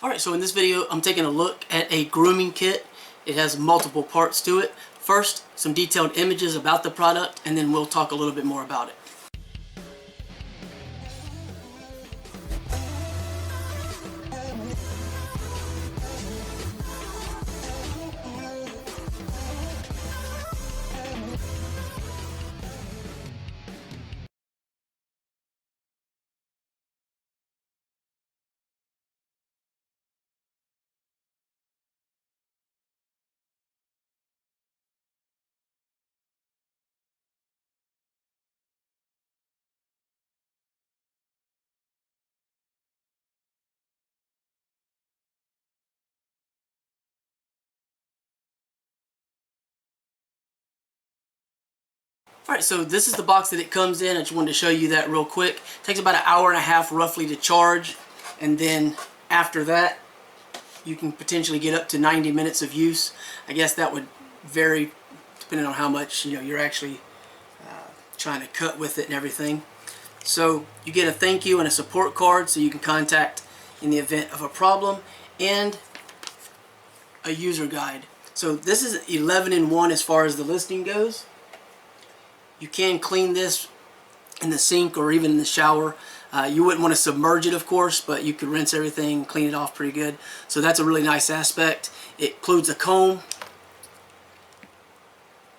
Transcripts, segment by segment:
Alright, so in this video I'm taking a look at a grooming kit. It has multiple parts to it. First, some detailed images about the product, and then we'll talk a little bit more about it. Alright, so this is the box that it comes in. I just wanted to show you that real quick. It takes about an hour and a half roughly to charge, and then after that you can potentially get up to 90 minutes of use. I guess that would vary depending on how much you're actually trying to cut with it and everything. So you get a thank you and a support card so you can contact in the event of a problem, and a user guide. So this is 11-in-1 as far as the listing goes. You can clean this in the sink or even in the shower. You wouldn't want to submerge it, of course, but you could rinse everything, clean it off pretty good. So that's a really nice aspect. It includes a comb,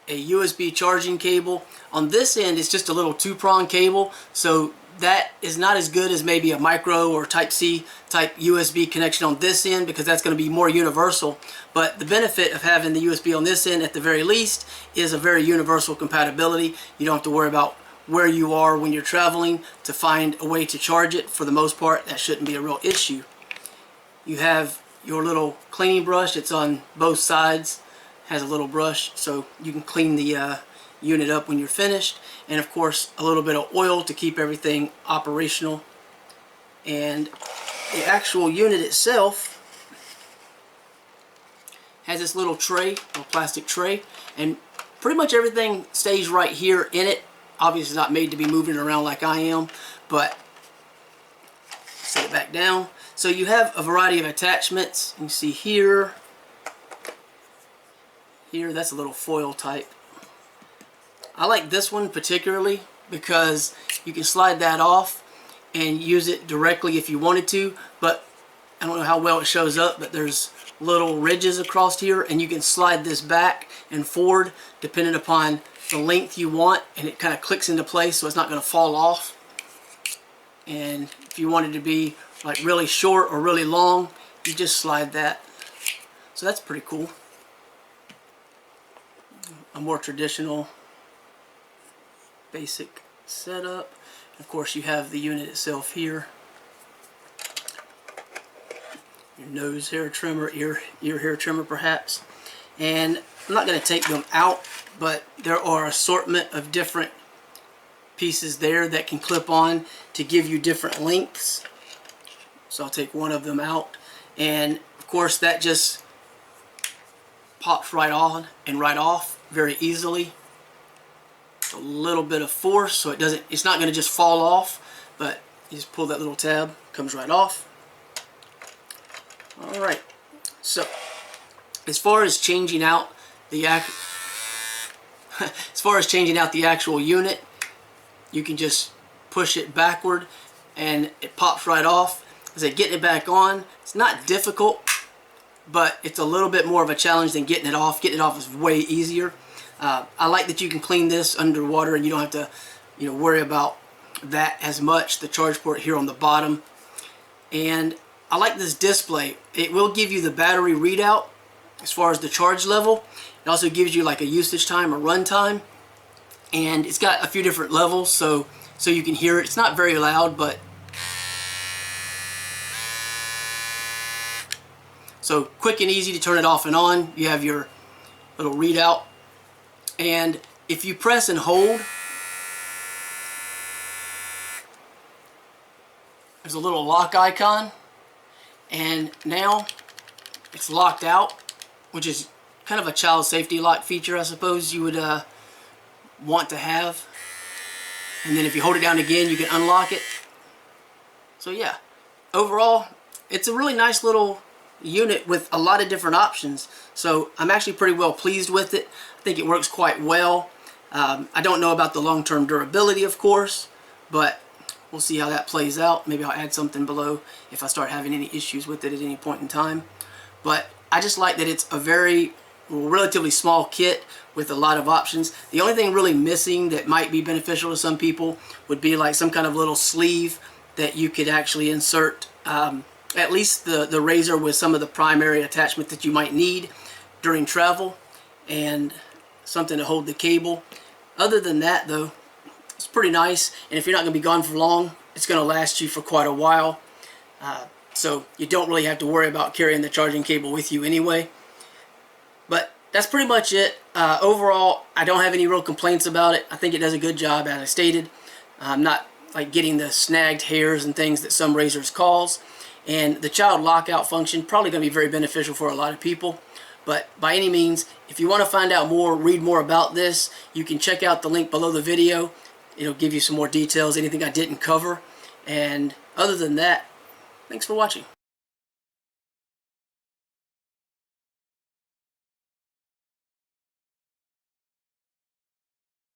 a USB charging cable. On this end, it's just a little 2-prong cable, so that is not as good as maybe a micro or Type-C type USB connection on this end, because that's going to be more universal. But the benefit of having the USB on this end, at the very least, is a very universal compatibility. You don't have to worry about where you are when you're traveling to find a way to charge it. For the most part, that shouldn't be a real issue. You have your little cleaning brush. It's on both sides. Has a little brush so you can clean the unit up when you're finished, and of course a little bit of oil to keep everything operational. And the actual unit itself has this little tray, little plastic tray, and pretty much everything stays right here in it. Obviously it's not made to be moving around like I am, but set it back down. So you have a variety of attachments. You can see here, that's a little foil type. I like this one particularly because you can slide that off and use it directly if you wanted to, but I don't know how well it shows up, but there's little ridges across here, and you can slide this back and forward depending upon the length you want, and it kind of clicks into place so it's not going to fall off. And if you wanted to be like really short or really long, you just slide that. So that's pretty cool. A more traditional basic setup. Of course you have the unit itself here. Your nose hair trimmer, ear hair trimmer perhaps. And I'm not going to take them out, but there are assortment of different pieces there that can clip on to give you different lengths. So I'll take one of them out, and of course that just pops right on and right off very easily. A little bit of force so it's not going to just fall off, but you just pull that little tab, comes right off. Alright, so as far as changing out the actual unit, you can just push it backward and it pops right off. As I get it back on, it's not difficult, but it's a little bit more of a challenge than getting it off. Getting it off is way easier. I like that you can clean this underwater and you don't have to worry about that as much. The charge port here on the bottom. And I like this display. It will give you the battery readout as far as the charge level. It also gives you like a usage time or run time. And it's got a few different levels so you can hear it. It's not very loud, but so quick and easy to turn it off and on. You have your little readout. And if you press and hold, there's a little lock icon, and now it's locked out, which is kind of a child safety lock feature I suppose you would want to have. And then if you hold it down again, you can unlock it. So yeah, overall it's a really nice little unit with a lot of different options. So I'm actually pretty well pleased with it. I think it works quite well. I don't know about the long-term durability, of course, but we'll see how that plays out. Maybe I'll add something below if I start having any issues with it at any point in time. But I just like that it's a very relatively small kit with a lot of options. The only thing really missing that might be beneficial to some people would be like some kind of little sleeve that you could actually insert at least the razor with some of the primary attachment that you might need during travel, and something to hold the cable. Other than that though, it's pretty nice, and if you're not going to be gone for long, it's going to last you for quite a while. So you don't really have to worry about carrying the charging cable with you anyway. But that's pretty much it. Overall, I don't have any real complaints about it. I think it does a good job, as I stated. I'm not like getting the snagged hairs and things that some razors cause. And the child lockout function, probably going to be very beneficial for a lot of people. But by any means, if you want to find out more, read more about this, you can check out the link below the video. It'll give you some more details, anything I didn't cover. And other than that, thanks for watching.